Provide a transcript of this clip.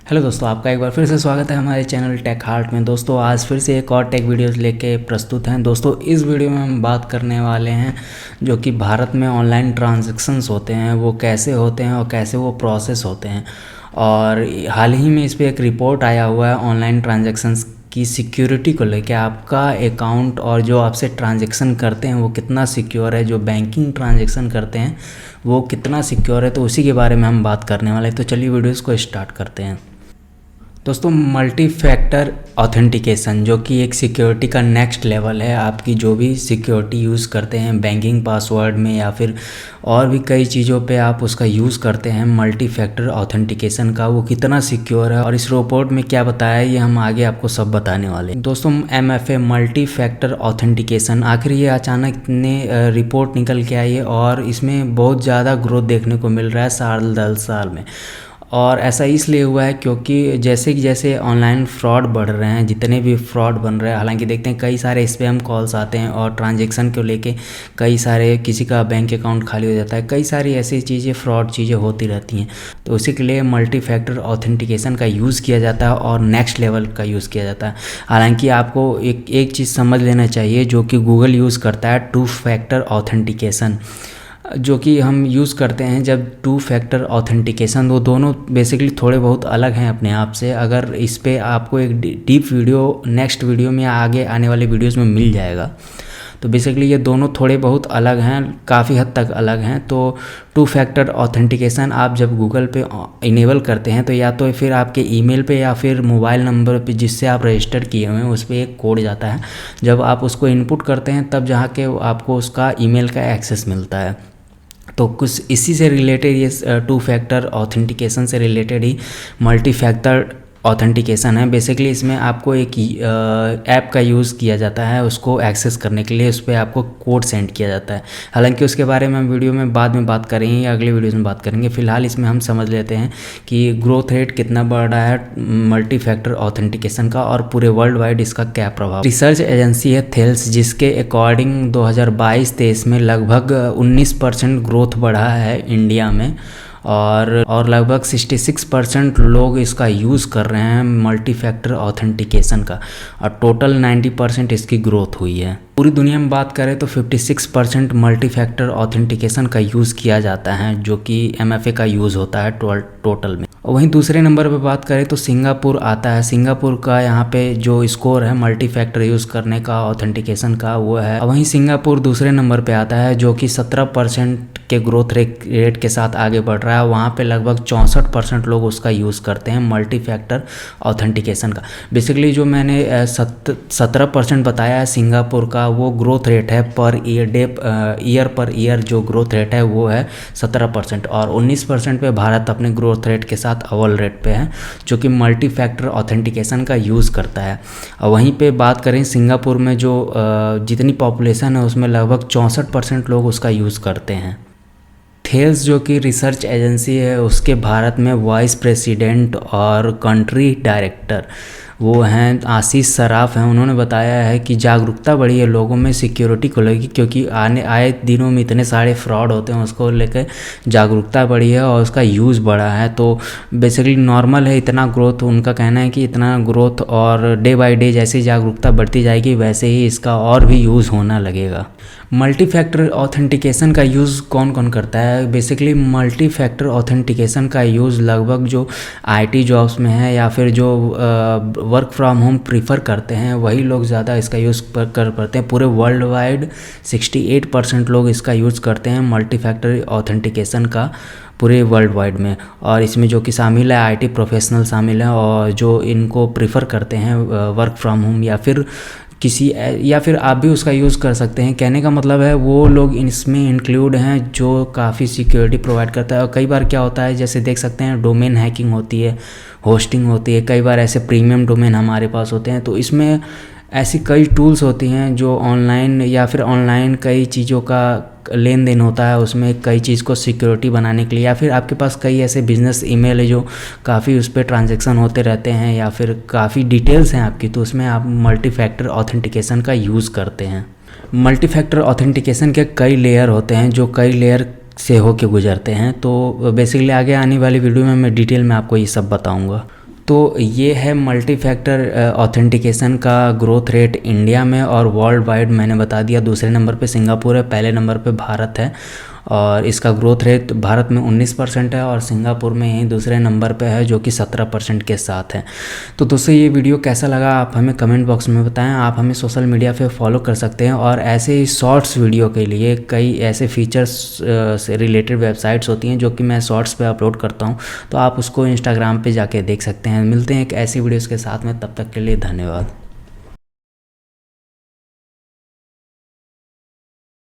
Hello दोस्तों, आपका एक बार फिर से स्वागत है हमारे चैनल टेक हार्ट में। दोस्तों आज फिर से एक और टेक वीडियोस लेके प्रस्तुत हैं। दोस्तों इस वीडियो में हम बात करने वाले हैं जो कि भारत में ऑनलाइन ट्रांजैक्शंस होते हैं वो कैसे होते हैं और कैसे वो प्रोसेस होते हैं। और हाल ही में इस पर एक रिपोर्ट आया हुआ है ऑनलाइन ट्रांजैक्शंस की सिक्योरिटी को लेकर। आपका अकाउंट और जो आपसे ट्रांजैक्शन करते हैं वो कितना सिक्योर है, जो बैंकिंग ट्रांजैक्शन करते हैं वो कितना सिक्योर है, तो उसी के बारे में हम बात करने वाले हैं। तो चलिए वीडियोस को स्टार्ट करते हैं। दोस्तों मल्टी फैक्टर ऑथेंटिकेशन जो कि एक सिक्योरिटी का नेक्स्ट लेवल है। आपकी जो भी सिक्योरिटी यूज़ करते हैं बैंकिंग पासवर्ड में या फिर और भी कई चीज़ों पे आप उसका यूज़ करते हैं मल्टी फैक्टर ऑथेंटिकेशन का, वो कितना सिक्योर है और इस रिपोर्ट में क्या बताया है ये हम आगे आपको सब बताने वाले हैं। दोस्तों MFA मल्टी फैक्टर ऑथेंटिकेशन आखिर ये अचानक इतने रिपोर्ट निकल के आई है और इसमें बहुत ज़्यादा ग्रोथ देखने को मिल रहा है साल दर साल में। और ऐसा इसलिए हुआ है क्योंकि जैसे कि जैसे ऑनलाइन फ्रॉड बढ़ रहे हैं, जितने भी फ्रॉड बन रहे हैं, हालांकि देखते हैं कई सारे स्पैम कॉल्स आते हैं और ट्रांजैक्शन को लेके कई सारे किसी का बैंक अकाउंट खाली हो जाता है, कई सारी ऐसी चीज़ें फ्रॉड चीज़ें होती रहती हैं। तो उसी के लिए मल्टी फैक्टर ऑथेंटिकेशन का यूज़ किया जाता है और नेक्स्ट लेवल का यूज़ किया जाता है। हालांकि आपको एक चीज़ समझ लेना चाहिए जो कि गूगल यूज़ करता है टू फैक्टर ऑथेंटिकेशन, जो कि हम यूज़ करते हैं जब टू फैक्टर ऑथेंटिकेशन। वो दोनों बेसिकली थोड़े बहुत अलग हैं अपने आप से। अगर इस पे आपको एक डीप वीडियो नेक्स्ट वीडियो में आगे आने वाले वीडियोस में मिल जाएगा। तो बेसिकली ये दोनों थोड़े बहुत अलग हैं, काफ़ी हद तक अलग हैं। तो टू फैक्टर ऑथेंटिकेशन आप जब गूगल पे इनेबल करते हैं तो या तो फिर आपके ईमेल पे या फिर मोबाइल नंबर पे जिससे आप रजिस्टर किए हुए हैं उस पर एक कोड जाता है। जब आप उसको इनपुट करते हैं तब जहाँ के आपको उसका ईमेल का एक्सेस मिलता है। तो कुछ इसी से रिलेटेड ये टू फैक्टर ऑथेंटिकेशन से रिलेटेड ही मल्टी फैक्टर ऑथेंटिकेशन है। बेसिकली इसमें आपको एक ऐप का यूज़ किया जाता है उसको एक्सेस करने के लिए, उस पर आपको कोड सेंड किया जाता है। हालांकि उसके बारे में हम वीडियो में बाद में बात करेंगे या अगले वीडियो में बात करेंगे। फिलहाल इसमें हम समझ लेते हैं कि ग्रोथ रेट कितना बढ़ रहा है मल्टी फैक्टर ऑथेंटिकेशन का और पूरे वर्ल्ड वाइड इसका क्या प्रभाव। रिसर्च एजेंसी है थेल्स, जिसके अकॉर्डिंग 2022-23 में लगभग 19% ग्रोथ बढ़ा है इंडिया में और लगभग 66% लोग इसका यूज़ कर रहे हैं मल्टी फैक्टर ऑथेंटिकेशन का और टोटल 90% इसकी ग्रोथ हुई है। पूरी दुनिया में बात करें तो 56% मल्टी फैक्टर ऑथेंटिकेशन का यूज़ किया जाता है जो कि MFA का यूज़ होता है टोटल में। और वहीं दूसरे नंबर पे बात करें तो सिंगापुर आता है। सिंगापुर का यहाँ पे जो स्कोर है मल्टी फैक्टर यूज़ करने का ऑथेंटिकेशन का वो है। वहीं सिंगापुर दूसरे नंबर पे आता है जो कि 17% के ग्रोथ रेट के साथ आगे बढ़ रहा है। वहाँ पे लगभग 64% लोग उसका यूज़ करते हैं मल्टी फैक्टर ऑथेंटिकेशन का। बेसिकली जो मैंने 17% बताया है सिंगापुर का, वो ग्रोथ रेट है पर ईयर पर ईयर जो ग्रोथ रेट है वो है 17% और 19% पे भारत अपने ग्रोथ रेट के साथ अव्वल रेट पे है जो कि मल्टी फैक्टर ऑथेंटिकेशन का यूज़ करता है। और वहीं पे बात करें सिंगापुर में जो जितनी पॉपुलेशन है उसमें लगभग 64% लोग उसका यूज़ करते हैं। थेल्स जो कि रिसर्च एजेंसी है उसके भारत में वाइस प्रेसिडेंट और कंट्री डायरेक्टर वो हैं आशीष सराफ हैं। उन्होंने बताया है कि जागरूकता बढ़ी है लोगों में सिक्योरिटी को लेकर, क्योंकि आए दिनों में इतने सारे फ्रॉड होते हैं, उसको लेकर जागरूकता बढ़ी है और उसका यूज़ बढ़ा है। तो बेसिकली नॉर्मल है इतना ग्रोथ। उनका कहना है कि इतना ग्रोथ और डे बाय डे जैसे जागरूकता बढ़ती जाएगी वैसे ही इसका और भी यूज़ होना लगेगा। मल्टी फैक्टर ऑथेंटिकेशन का यूज़ कौन कौन करता है? बेसिकली मल्टी फैक्टर ऑथेंटिकेशन का यूज़ लगभग जो IT जॉब्स में है या फिर जो वर्क फ्रॉम होम प्रीफर करते हैं वही लोग ज़्यादा इसका यूज़ कर पाते हैं। पूरे वर्ल्ड वाइड 68% लोग इसका यूज़ करते हैं मल्टी फैक्टर ऑथेंटिकेशन का पूरे वर्ल्ड वाइड में। और इसमें जो कि शामिल है IT प्रोफेशनल शामिल है और जो इनको प्रीफर करते हैं वर्क फ्रॉम होम या फिर आप भी उसका यूज़ कर सकते हैं। कहने का मतलब है वो लोग इसमें इंक्लूड हैं जो काफ़ी सिक्योरिटी प्रोवाइड करता है। और कई बार क्या होता है जैसे देख सकते हैं डोमेन हैकिंग होती है, होस्टिंग होती है, कई बार ऐसे प्रीमियम डोमेन हमारे पास होते हैं। तो इसमें ऐसी कई टूल्स होती हैं जो ऑनलाइन या फिर ऑनलाइन कई चीज़ों का लेन देन होता है, उसमें कई चीज़ को सिक्योरिटी बनाने के लिए, या फिर आपके पास कई ऐसे बिजनेस ईमेल है जो काफ़ी उस पर ट्रांजैक्शन होते रहते हैं या फिर काफ़ी डिटेल्स हैं आपकी, तो उसमें आप मल्टी फैक्टर ऑथेंटिकेशन का यूज़ करते हैं। मल्टी फैक्टर ऑथेंटिकेशन के कई लेयर होते हैं जो कई लेयर से होके गुजरते हैं। तो बेसिकली आगे आने वाली वीडियो में मैं डिटेल में आपको ये सब बताऊँगा। तो ये है मल्टी फैक्टर ऑथेंटिकेशन का ग्रोथ रेट इंडिया में और वर्ल्ड वाइड। मैंने बता दिया, दूसरे नंबर पे सिंगापुर है, पहले नंबर पे भारत है। और इसका ग्रोथ रेट भारत में 19% है और सिंगापुर में ही दूसरे नंबर पे है जो कि 17% के साथ है। तो दोस्तों ये वीडियो कैसा लगा आप हमें कमेंट बॉक्स में बताएं। आप हमें सोशल मीडिया पे फॉलो कर सकते हैं और ऐसे ही शॉर्ट्स वीडियो के लिए कई ऐसे फीचर्स से रिलेटेड वेबसाइट्स होती हैं जो कि मैं शॉर्ट्स पे अपलोड करता हूँ, तो आप उसको इंस्टाग्राम पे जाके देख सकते हैं। मिलते हैं एक ऐसी वीडियोज़ के साथ में, तब तक के लिए धन्यवाद।